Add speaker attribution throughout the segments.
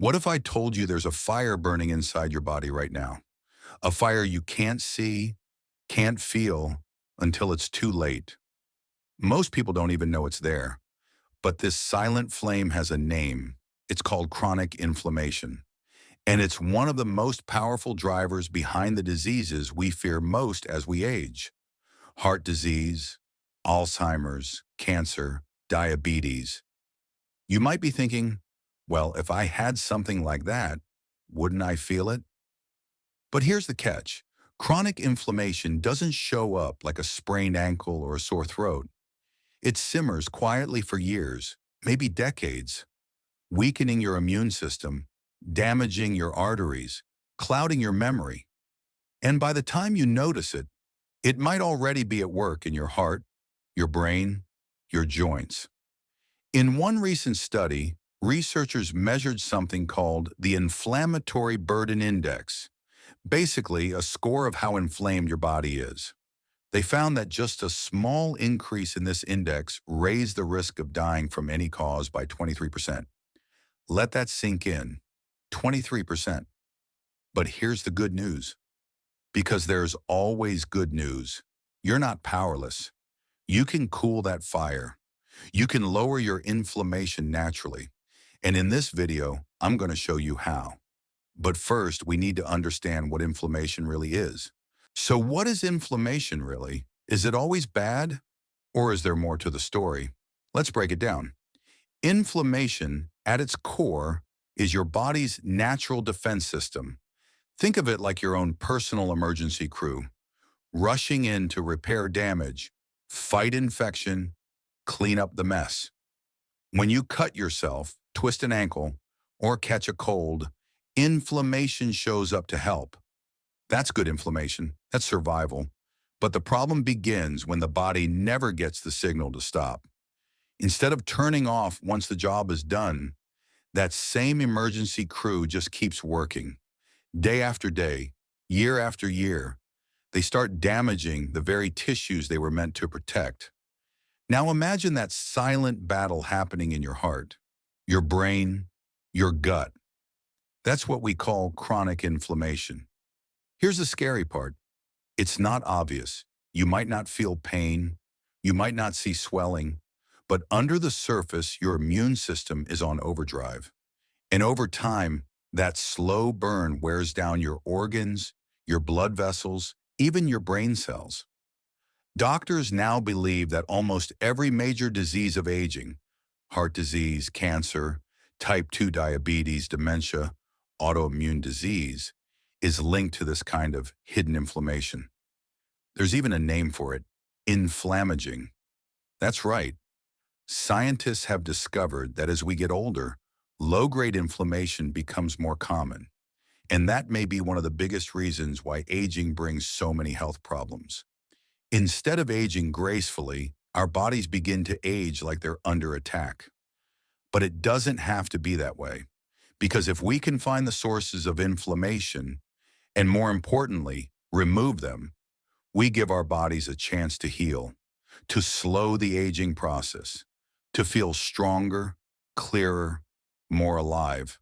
Speaker 1: What if I told you there's a fire burning inside your body right now? A fire you can't see, can't feel until it's too late. Most people don't even know it's there. But this silent flame has a name. It's called chronic inflammation. And it's one of the most powerful drivers behind the diseases we fear most as we age. Heart disease, Alzheimer's, cancer, diabetes. You might be thinking, well, if I had something like that, wouldn't I feel it? But here's the catch. Chronic inflammation doesn't show up like a sprained ankle or a sore throat. It simmers quietly for years, maybe decades, weakening your immune system, damaging your arteries, clouding your memory. And by the time you notice it, it might already be at work in your heart, your brain, your joints. In one recent study, researchers measured something called the inflammatory burden index, basically a score of how inflamed your body is. They found that just a small increase in this index raised the risk of dying from any cause by 23%. Let that sink in. 23%. But here's the good news. Because there's always good news. You're not powerless. You can cool that fire. You can lower your inflammation naturally. And in this video, I'm going to show you how. But first, we need to understand what inflammation really is. So what is inflammation really? Is it always bad? Or is there more to the story? Let's break it down. Inflammation, at its core, is your body's natural defense system. Think of it like your own personal emergency crew, rushing in to repair damage, fight infection, clean up the mess. When you cut yourself, twist an ankle, or catch a cold, inflammation shows up to help. That's good inflammation. That's survival. But the problem begins when the body never gets the signal to stop. Instead of turning off once the job is done, that same emergency crew just keeps working. Day after day, year after year, they start damaging the very tissues they were meant to protect. Now imagine that silent battle happening in your heart, your brain, your gut. That's what we call chronic inflammation. Here's the scary part. It's not obvious. You might not feel pain. You might not see swelling. But under the surface, your immune system is on overdrive. And over time, that slow burn wears down your organs, your blood vessels, even your brain cells. Doctors now believe that almost every major disease of aging, heart disease, cancer, type 2 diabetes, dementia, autoimmune disease, is linked to this kind of hidden inflammation. There's even a name for it, inflammaging. That's right. Scientists have discovered that as we get older, low-grade inflammation becomes more common. And that may be one of the biggest reasons why aging brings so many health problems. Instead of aging gracefully, our bodies begin to age like they're under attack. But it doesn't have to be that way. Because if we can find the sources of inflammation, and more importantly, remove them, we give our bodies a chance to heal, to slow the aging process, to feel stronger, clearer, more alive.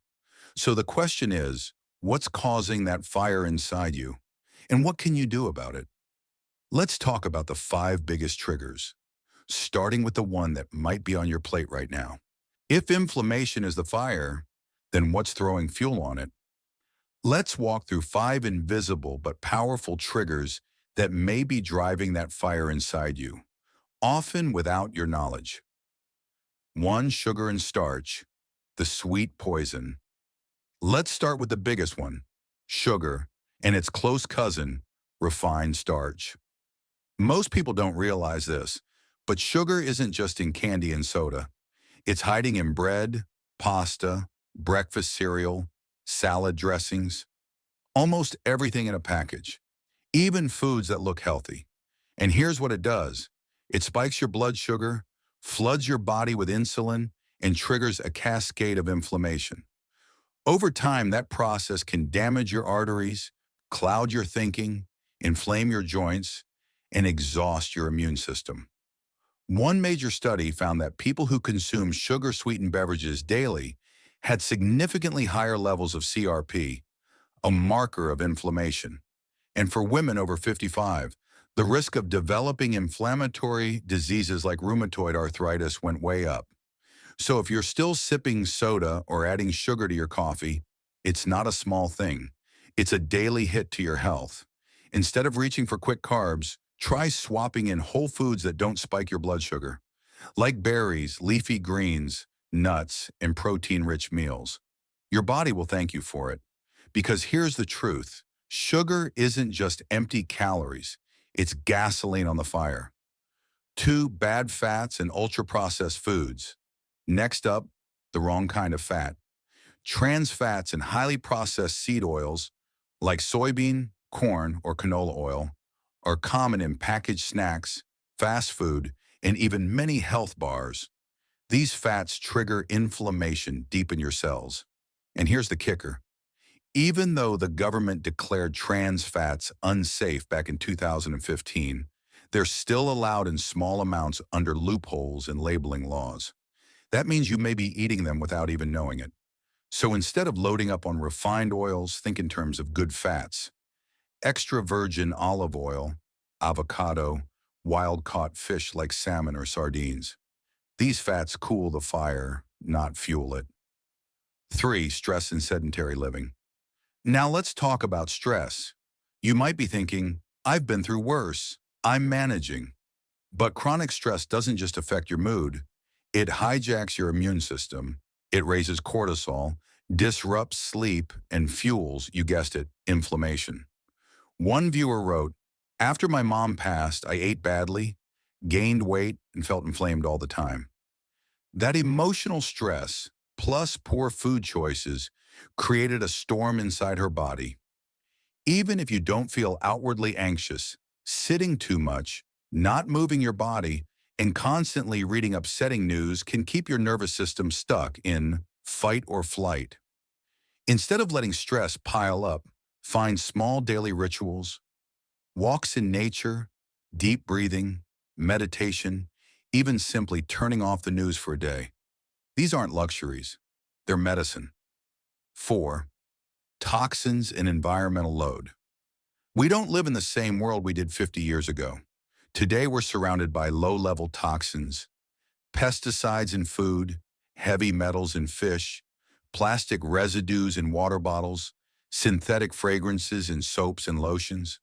Speaker 1: So the question is, what's causing that fire inside you? And what can you do about it? Let's talk about the 5 biggest triggers, starting with the one that might be on your plate right now. If inflammation is the fire, then what's throwing fuel on it? Let's walk through 5 invisible but powerful triggers that may be driving that fire inside you, often without your knowledge. 1. Sugar and starch, the sweet poison. Let's start with the biggest one, sugar, and its close cousin, refined starch. Most people don't realize this, but sugar isn't just in candy and soda. It's hiding in bread, pasta, breakfast cereal, salad dressings, almost everything in a package, even foods that look healthy. And here's what it does. It spikes your blood sugar, floods your body with insulin, and triggers a cascade of inflammation. Over time, that process can damage your arteries, cloud your thinking, inflame your joints, and exhaust your immune system. One major study found that people who consume sugar-sweetened beverages daily had significantly higher levels of CRP, a marker of inflammation. And for women over 55, the risk of developing inflammatory diseases like rheumatoid arthritis went way up. So if you're still sipping soda or adding sugar to your coffee, it's not a small thing. It's a daily hit to your health. Instead of reaching for quick carbs, try swapping in whole foods that don't spike your blood sugar, like berries, leafy greens, nuts, and protein-rich meals. Your body will thank you for it. Because here's the truth. Sugar isn't just empty calories. It's gasoline on the fire. Two, bad fats and ultra-processed foods. Next up, the wrong kind of fat. Trans fats and highly processed seed oils, like soybean, corn, or canola oil, are common in packaged snacks, fast food, and even many health bars. These fats trigger inflammation deep in your cells. And here's the kicker. Even though the government declared trans fats unsafe back in 2015, they're still allowed in small amounts under loopholes in labeling laws. That means you may be eating them without even knowing it. So instead of loading up on refined oils, think in terms of good fats. Extra virgin olive oil, avocado, wild-caught fish like salmon or sardines. These fats cool the fire, not fuel it. 3. Stress and sedentary living. Now let's talk about stress. You might be thinking, I've been through worse. I'm managing. But chronic stress doesn't just affect your mood. It hijacks your immune system. It raises cortisol, disrupts sleep, and fuels, you guessed it, inflammation. One viewer wrote, "After my mom passed, I ate badly, gained weight, and felt inflamed all the time." That emotional stress, plus poor food choices, created a storm inside her body. Even if you don't feel outwardly anxious, sitting too much, not moving your body, and constantly reading upsetting news can keep your nervous system stuck in fight or flight. Instead of letting stress pile up, find small daily rituals, walks in nature, deep breathing, meditation, even simply turning off the news for a day. These aren't luxuries, they're medicine. 4. Toxins and environmental load. We don't live in the same world we did 50 years ago. Today we're surrounded by low-level toxins, pesticides in food, heavy metals in fish, plastic residues in water bottles, synthetic fragrances in soaps and lotions.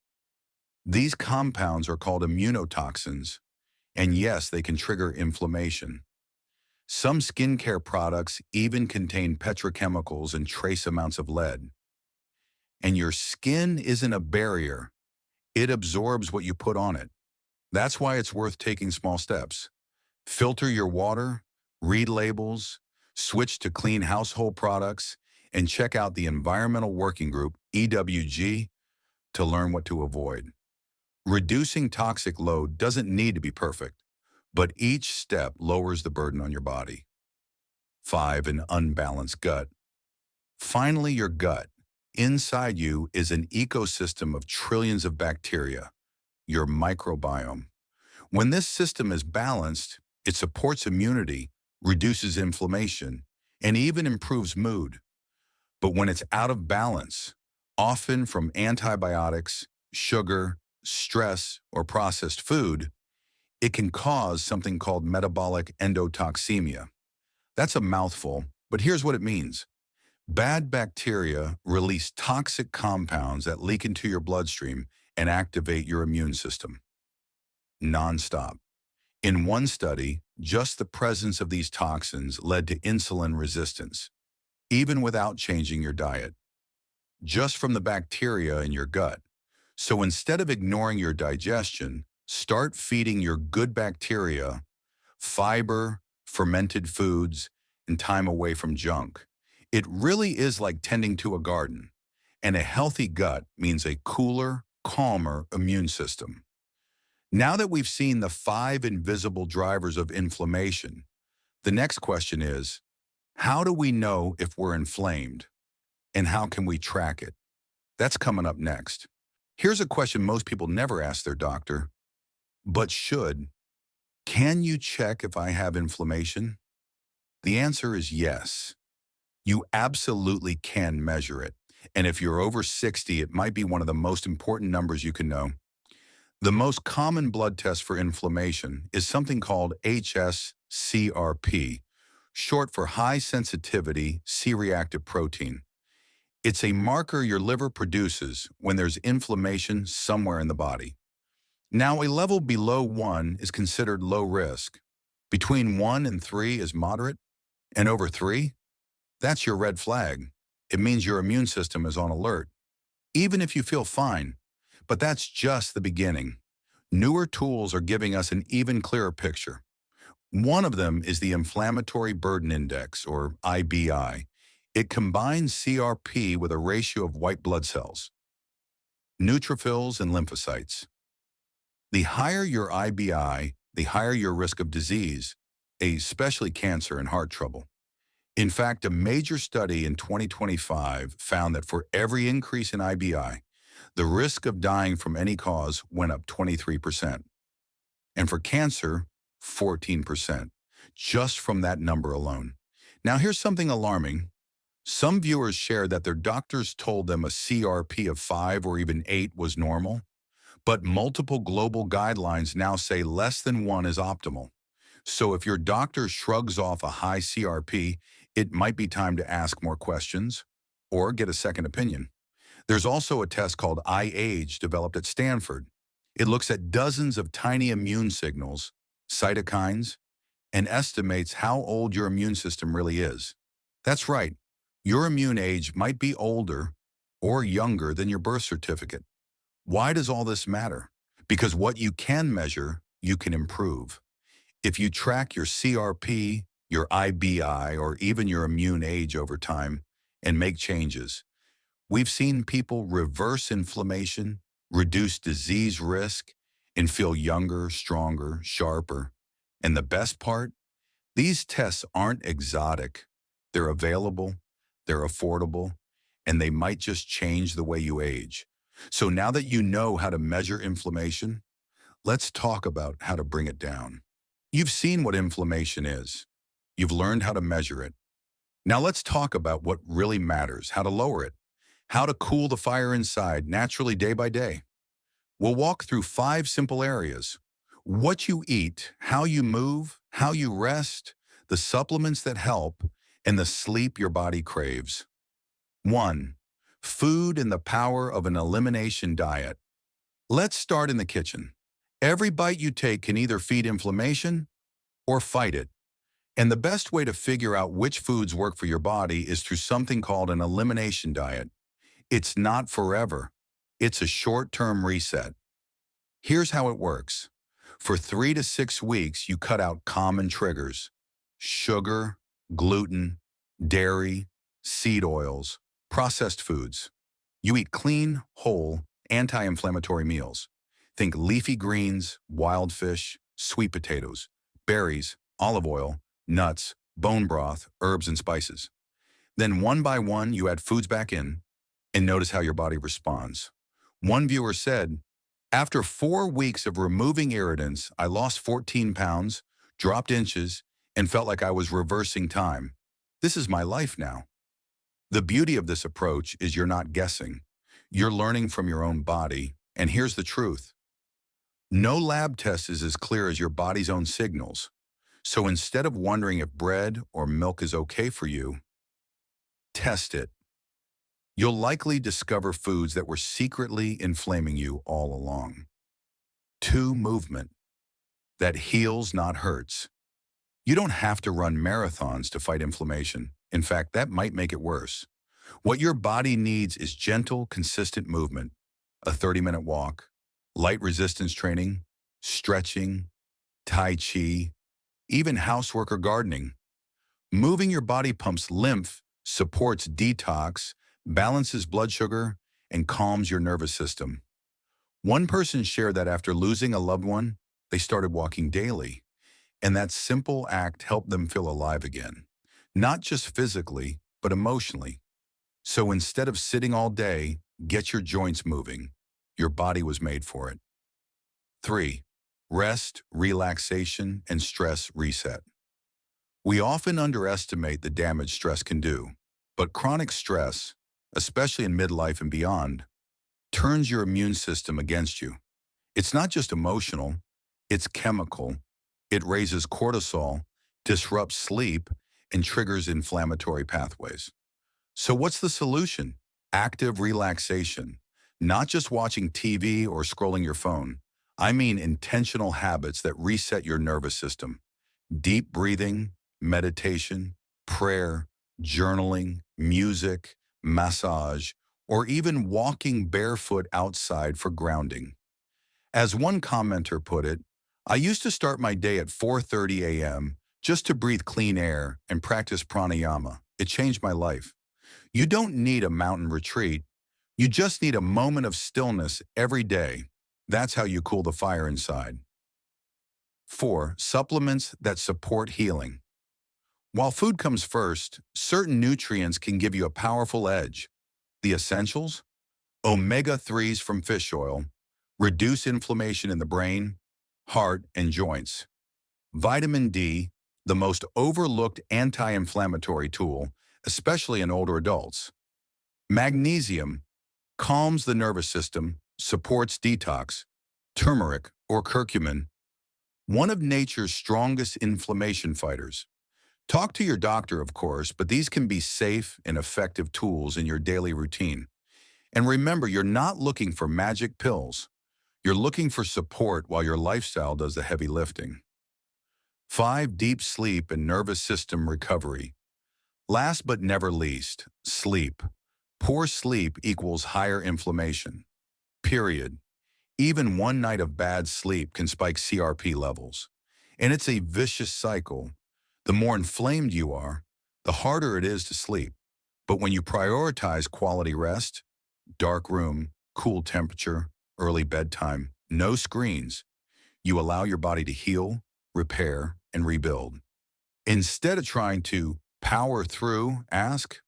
Speaker 1: These compounds are called immunotoxins, and yes, they can trigger inflammation. Some skincare products even contain petrochemicals and trace amounts of lead. And your skin isn't a barrier. It absorbs what you put on it. That's why it's worth taking small steps. Filter your water, read labels, switch to clean household products, and check out the Environmental Working Group, EWG, to learn what to avoid. Reducing toxic load doesn't need to be perfect, but each step lowers the burden on your body. 5. An unbalanced gut. Finally, your gut. Inside you is an ecosystem of trillions of bacteria, your microbiome. When this system is balanced, it supports immunity, reduces inflammation, and even improves mood. But when it's out of balance, often from antibiotics, sugar, stress, or processed food, it can cause something called metabolic endotoxemia. That's a mouthful, but here's what it means. Bad bacteria release toxic compounds that leak into your bloodstream and activate your immune system. Nonstop. In one study, just the presence of these toxins led to insulin resistance, even without changing your diet, just from the bacteria in your gut. So instead of ignoring your digestion, start feeding your good bacteria fiber, fermented foods, and time away from junk. It really is like tending to a garden, and a healthy gut means a cooler, calmer immune system. Now that we've seen the 5 invisible drivers of inflammation, the next question is, how do we know if we're inflamed? And how can we track it? That's coming up next. Here's a question most people never ask their doctor, but should. Can you check if I have inflammation? The answer is yes. You absolutely can measure it. And if you're over 60, it might be one of the most important numbers you can know. The most common blood test for inflammation is something called HSCRP, short for high sensitivity C-reactive protein. It's a marker your liver produces when there's inflammation somewhere in the body. Now, a level below 1 is considered low risk. Between 1 and 3 is moderate, and over 3, that's your red flag. It means your immune system is on alert, even if you feel fine. But that's just the beginning. Newer tools are giving us an even clearer picture. One of them is the Inflammatory Burden Index, or IBI. It combines CRP with a ratio of white blood cells, neutrophils, and lymphocytes. The higher your IBI, the higher your risk of disease, especially cancer and heart trouble. In fact, a major study in 2025 found that for every increase in IBI, the risk of dying from any cause went up 23%. And for cancer, 14%, just from that number alone. Now, here's something alarming. Some viewers shared that their doctors told them a CRP of 5 or even 8 was normal, but multiple global guidelines now say less than 1 is optimal. So if your doctor shrugs off a high CRP, it might be time to ask more questions or get a second opinion. There's also a test called iAge developed at Stanford. It looks at dozens of tiny immune signals, cytokines, and estimates how old your immune system really is. That's right. Your immune age might be older or younger than your birth certificate. Why does all this matter? Because what you can measure, you can improve. If you track your CRP, your IBI, or even your immune age over time and make changes, we've seen people reverse inflammation, reduce disease risk, and feel younger, stronger, sharper. And the best part? These tests aren't exotic. They're available, they're affordable, and they might just change the way you age. So now that you know how to measure inflammation, let's talk about how to bring it down. You've seen what inflammation is. You've learned how to measure it. Now let's talk about what really matters, how to lower it, how to cool the fire inside naturally day by day. We'll walk through 5 simple areas: what you eat, how you move, how you rest, the supplements that help, and the sleep your body craves. 1. Food and the power of an elimination diet. Let's start in the kitchen. Every bite you take can either feed inflammation or fight it. And the best way to figure out which foods work for your body is through something called an elimination diet. It's not forever. It's a short-term reset. Here's how it works. For 3 to 6 weeks, you cut out common triggers: sugar, gluten, dairy, seed oils, processed foods. You eat clean, whole, anti-inflammatory meals. Think leafy greens, wild fish, sweet potatoes, berries, olive oil, nuts, bone broth, herbs, and spices. Then one by one, you add foods back in and notice how your body responds. One viewer said, "After 4 weeks of removing irritants, I lost 14 pounds, dropped inches, and felt like I was reversing time. This is my life now." The beauty of this approach is you're not guessing. You're learning from your own body, and here's the truth. No lab test is as clear as your body's own signals. So instead of wondering if bread or milk is okay for you, test it. You'll likely discover foods that were secretly inflaming you all along. 2. Movement. That heals, not hurts. You don't have to run marathons to fight inflammation. In fact, that might make it worse. What your body needs is gentle, consistent movement: a 30-minute walk, light resistance training, stretching, tai chi, even housework or gardening. Moving your body pumps lymph, supports detox, balances blood sugar, and calms your nervous system. One person shared that after losing a loved one, they started walking daily, and that simple act helped them feel alive again, not just physically, but emotionally. So instead of sitting all day, get your joints moving. Your body was made for it. 3. Rest, relaxation, and stress reset. We often underestimate the damage stress can do. But chronic stress, especially in midlife and beyond, turns your immune system against you. It's not just emotional, it's chemical. It raises cortisol, disrupts sleep, and triggers inflammatory pathways. So what's the solution? Active relaxation. Not just watching TV or scrolling your phone. I mean intentional habits that reset your nervous system. Deep breathing, meditation, prayer, journaling, music, massage, or even walking barefoot outside for grounding. As one commenter put it, I used to start my day at 4:30 a.m. just to breathe clean air and practice pranayama. It changed my life. You don't need a mountain retreat. You just need a moment of stillness every day. That's how you cool the fire inside. 4. Supplements that support healing. While food comes first, certain nutrients can give you a powerful edge. The essentials? Omega-3s from fish oil, reduce inflammation in the brain, heart, and joints. Vitamin D, the most overlooked anti-inflammatory tool, especially in older adults. Magnesium, calms the nervous system, supports detox. Turmeric, or curcumin, one of nature's strongest inflammation fighters. Talk to your doctor, of course, but these can be safe and effective tools in your daily routine. And remember, you're not looking for magic pills. You're looking for support while your lifestyle does the heavy lifting. 5. Deep sleep and nervous system recovery. Last but never least, sleep. Poor sleep equals higher inflammation. Period. Even one night of bad sleep can spike CRP levels. And it's a vicious cycle. The more inflamed you are, the harder it is to sleep. But when you prioritize quality rest, dark room, cool temperature, early bedtime, no screens, you allow your body to heal, repair, and rebuild. Instead of trying to power through, ask,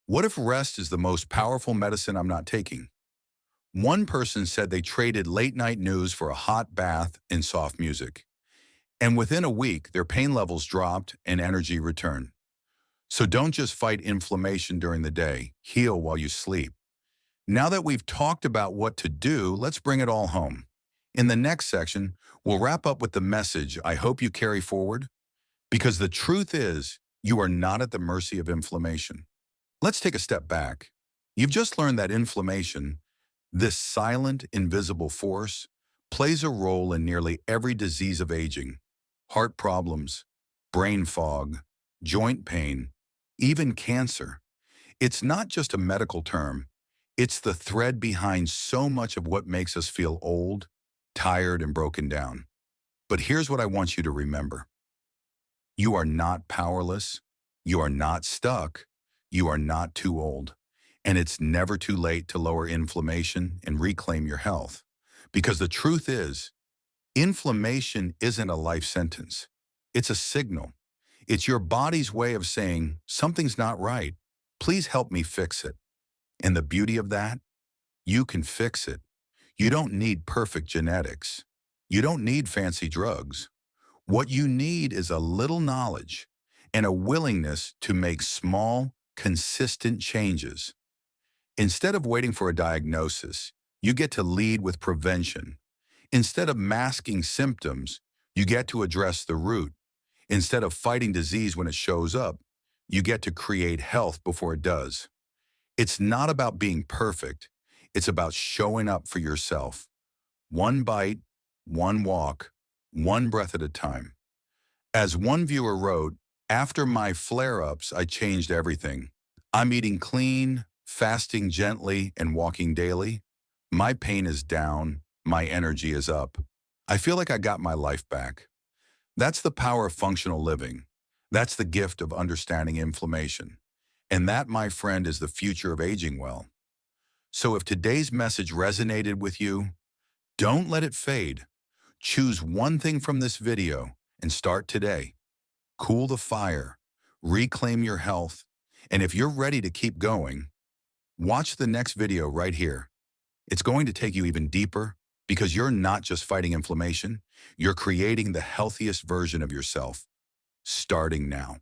Speaker 1: what if rest is the most powerful medicine I'm not taking? One person said they traded late-night news for a hot bath and soft music. And within a week, their pain levels dropped and energy returned. So don't just fight inflammation during the day. Heal while you sleep. Now that we've talked about what to do, let's bring it all home. In the next section, we'll wrap up with the message I hope you carry forward, because the truth is, you are not at the mercy of inflammation. Let's take a step back. You've just learned that inflammation, this silent, invisible force, plays a role in nearly every disease of aging. Heart problems, brain fog, joint pain, even cancer. It's not just a medical term. It's the thread behind so much of what makes us feel old, tired, and broken down. But here's what I want you to remember. You are not powerless. You are not stuck. You are not too old. And it's never too late to lower inflammation and reclaim your health. Because the truth is, inflammation isn't a life sentence. It's a signal. It's your body's way of saying, something's not right. Please help me fix it. And the beauty of that, you can fix it. You don't need perfect genetics. You don't need fancy drugs. What you need is a little knowledge and a willingness to make small, consistent changes. Instead of waiting for a diagnosis, you get to lead with prevention. Instead of masking symptoms, you get to address the root. Instead of fighting disease when it shows up, you get to create health before it does. It's not about being perfect. It's about showing up for yourself. One bite, one walk, one breath at a time. As one viewer wrote, after my flare-ups, I changed everything. I'm eating clean, fasting gently, and walking daily. My pain is down. My energy is up. I feel like I got my life back. That's the power of functional living. That's the gift of understanding inflammation. And that, my friend, is the future of aging well. So if today's message resonated with you, don't let it fade. Choose one thing from this video and start today. Cool the fire, reclaim your health, and if you're ready to keep going, watch the next video right here. It's going to take you even deeper because you're not just fighting inflammation, you're creating the healthiest version of yourself, starting now.